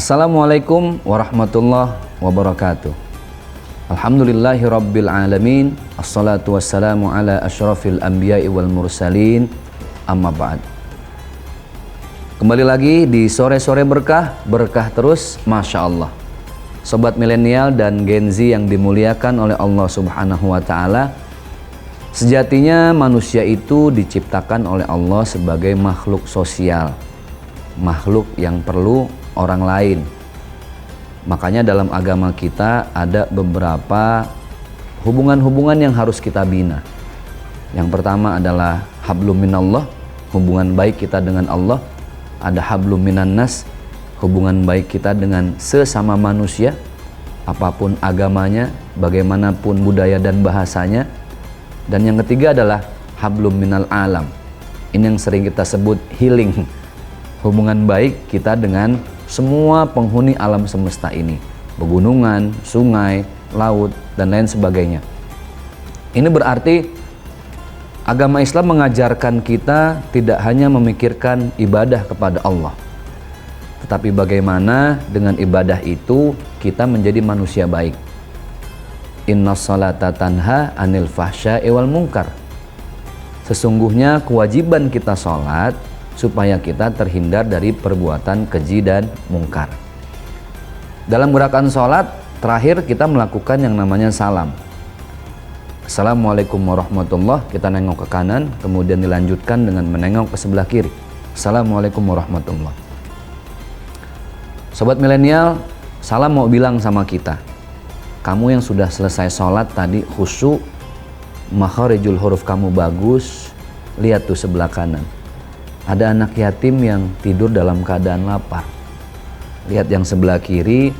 Assalamualaikum warahmatullahi wabarakatuh. Alhamdulillahi rabbil alamin. Assalatu wassalamu ala asyrafil anbiya'i wal mursalin. Amma ba'd. Kembali lagi di sore-sore berkah, berkah terus, Masya Allah. Sobat milenial dan Gen Z yang dimuliakan oleh Allah Subhanahu wa ta'ala, sejatinya manusia itu diciptakan oleh Allah sebagai makhluk sosial, makhluk yang perlu orang lain. Makanya dalam agama kita ada beberapa hubungan-hubungan yang harus kita bina. Yang pertama adalah hablum minallah, hubungan baik kita dengan Allah. Ada hablum minannas, hubungan baik kita dengan sesama manusia, apapun agamanya, bagaimanapun budaya dan bahasanya. Dan yang ketiga adalah hablum minal alam. Ini yang sering kita sebut healing, hubungan baik kita dengan semua penghuni alam semesta ini, pegunungan, sungai, laut, dan lain sebagainya. Ini berarti agama Islam mengajarkan kita tidak hanya memikirkan ibadah kepada Allah, tetapi bagaimana dengan ibadah itu kita menjadi manusia baik. Inna sholata tanha anil fahsya'i wal munkar. Sesungguhnya kewajiban kita sholat supaya kita terhindar dari perbuatan keji dan mungkar. Dalam gerakan sholat terakhir kita melakukan yang namanya salam. Assalamualaikum warahmatullah, kita nengok ke kanan, kemudian dilanjutkan dengan menengok ke sebelah kiri. Assalamualaikum warahmatullah. Sobat milenial, salam mau bilang sama kita, kamu yang sudah selesai sholat tadi khusyuk, makharijul huruf kamu bagus, lihat tuh sebelah kanan. Ada anak yatim yang tidur dalam keadaan lapar. Lihat yang sebelah kiri,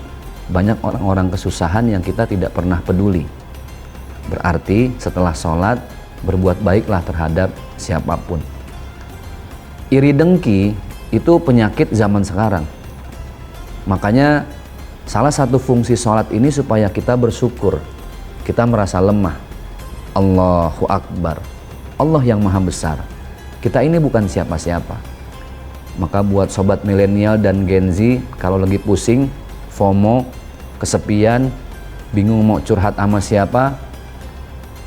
banyak orang-orang kesusahan yang kita tidak pernah peduli. Berarti setelah sholat, berbuat baiklah terhadap siapapun. Iri dengki itu penyakit zaman sekarang. Makanya salah satu fungsi sholat ini supaya kita bersyukur. Kita merasa lemah. Allahu Akbar. Allah yang maha besar. Kita ini bukan siapa-siapa. Maka buat sobat milenial dan Gen Z, kalau lagi pusing, FOMO, kesepian, bingung mau curhat sama siapa,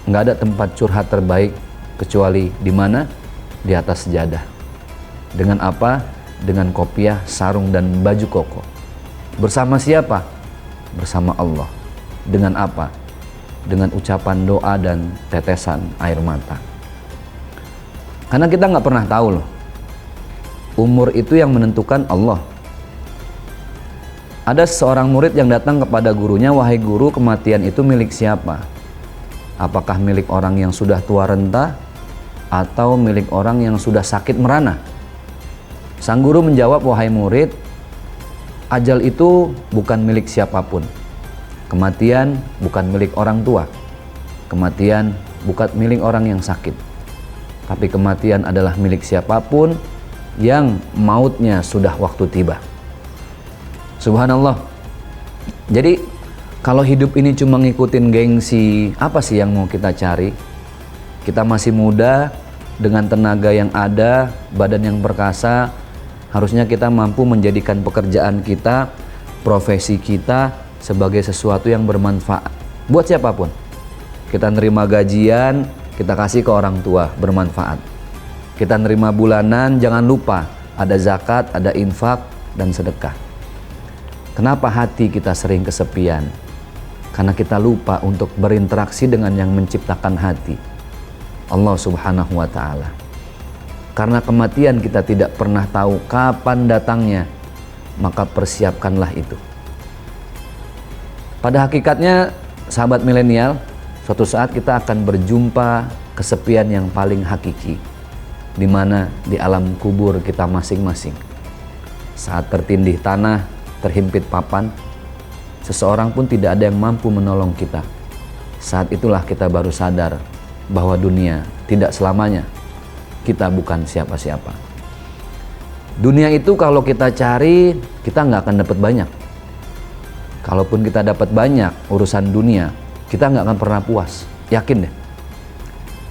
nggak ada tempat curhat terbaik kecuali di mana? Di atas sejadah. Dengan apa? Dengan kopiah, sarung, dan baju koko. Bersama siapa? Bersama Allah. Dengan apa? Dengan ucapan doa dan tetesan air mata. Karena kita nggak pernah tahu loh, umur itu yang menentukan Allah. Ada seorang murid yang datang kepada gurunya, wahai guru, kematian itu milik siapa? Apakah milik orang yang sudah tua renta atau milik orang yang sudah sakit merana? Sang guru menjawab, wahai murid, ajal itu bukan milik siapapun. Kematian bukan milik orang tua. Kematian bukan milik orang yang sakit. Tapi kematian adalah milik siapapun yang mautnya sudah waktu tiba. Subhanallah. Jadi kalau hidup ini cuma ngikutin gengsi, apa sih yang mau kita cari? Kita masih muda, dengan tenaga yang ada, badan yang perkasa, harusnya kita mampu menjadikan pekerjaan kita, profesi kita sebagai sesuatu yang bermanfaat buat siapapun. Kita nerima gajian, kita kasih ke orang tua, bermanfaat. Kita nerima bulanan, jangan lupa ada zakat, ada infak, dan sedekah. Kenapa hati kita sering kesepian? Karena kita lupa untuk berinteraksi dengan yang menciptakan hati, Allah Subhanahu wa ta'ala. Karena kematian kita tidak pernah tahu kapan datangnya, maka persiapkanlah itu. Pada hakikatnya, sahabat milenial, suatu saat kita akan berjumpa kesepian yang paling hakiki, di mana di alam kubur kita masing-masing. Saat tertindih tanah, terhimpit papan, seseorang pun tidak ada yang mampu menolong kita. Saat itulah kita baru sadar bahwa dunia tidak selamanya kita bukan siapa-siapa. Dunia itu kalau kita cari, kita nggak akan dapat banyak. Kalaupun kita dapat banyak urusan dunia, kita nggak akan pernah puas, yakin deh.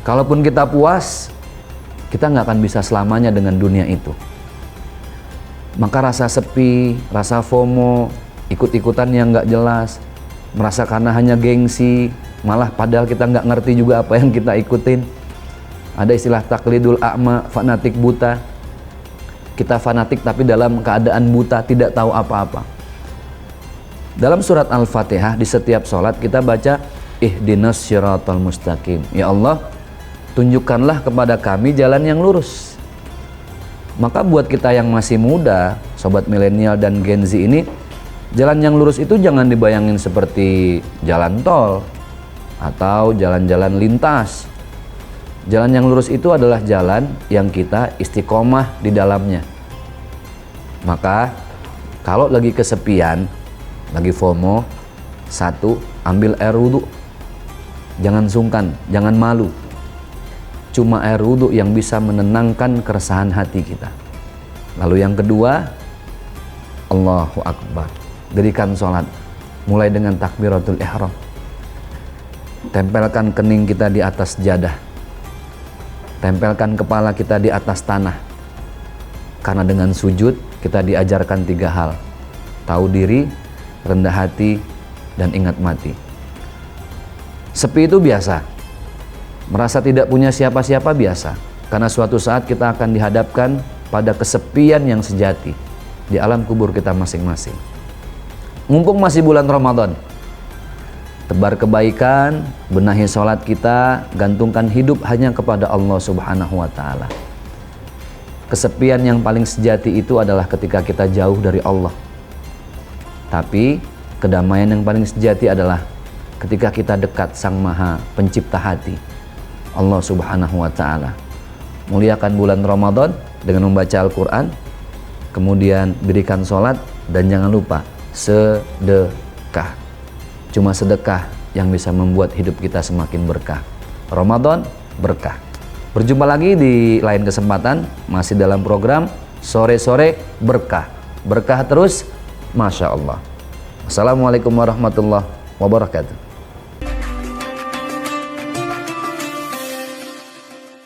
Kalaupun kita puas, kita nggak akan bisa selamanya dengan dunia itu. Maka rasa sepi, rasa FOMO, ikut-ikutan yang nggak jelas, merasa karena hanya gengsi, malah padahal kita nggak ngerti juga apa yang kita ikutin. Ada istilah taklidul a'ma, fanatik buta. Kita fanatik tapi dalam keadaan buta, tidak tahu apa-apa. Dalam surat Al-Fatihah di setiap sholat kita baca ihdinas syiratal mustaqim. Ya Allah, tunjukkanlah kepada kami jalan yang lurus. Maka buat kita yang masih muda, sobat milenial dan Gen Z ini, jalan yang lurus itu jangan dibayangin seperti jalan tol atau jalan-jalan lintas. Jalan yang lurus itu adalah jalan yang kita istiqomah di dalamnya. Maka kalau lagi kesepian, lagi FOMO, satu, ambil air wudhu. Jangan sungkan, jangan malu. Cuma air wudhu yang bisa menenangkan keresahan hati kita. Lalu yang kedua, Allahu Akbar. Dirikan sholat, mulai dengan takbiratul ihram. Tempelkan kening kita di atas jadah. Tempelkan kepala kita di atas tanah. Karena dengan sujud kita diajarkan 3 hal. Tahu diri, rendah hati, dan ingat mati. Sepi itu biasa. Merasa tidak punya siapa-siapa biasa. Karena suatu saat kita akan dihadapkan pada kesepian yang sejati di alam kubur kita masing-masing. Mumpung masih bulan Ramadan, tebar kebaikan, benahi sholat kita, gantungkan hidup hanya kepada Allah Subhanahu wa Ta'ala. Kesepian yang paling sejati itu adalah ketika kita jauh dari Allah. Tapi kedamaian yang paling sejati adalah ketika kita dekat Sang Maha Pencipta hati, Allah Subhanahu wa Ta'ala. Muliakan bulan Ramadan dengan membaca Al-Quran, kemudian dirikan sholat, dan jangan lupa sedekah. Cuma sedekah yang bisa membuat hidup kita semakin berkah. Ramadan berkah. Berjumpa lagi di lain kesempatan, masih dalam program Sore-Sore Berkah. Berkah terus, Masya Allah. Assalamualaikum warahmatullahi wabarakatuh.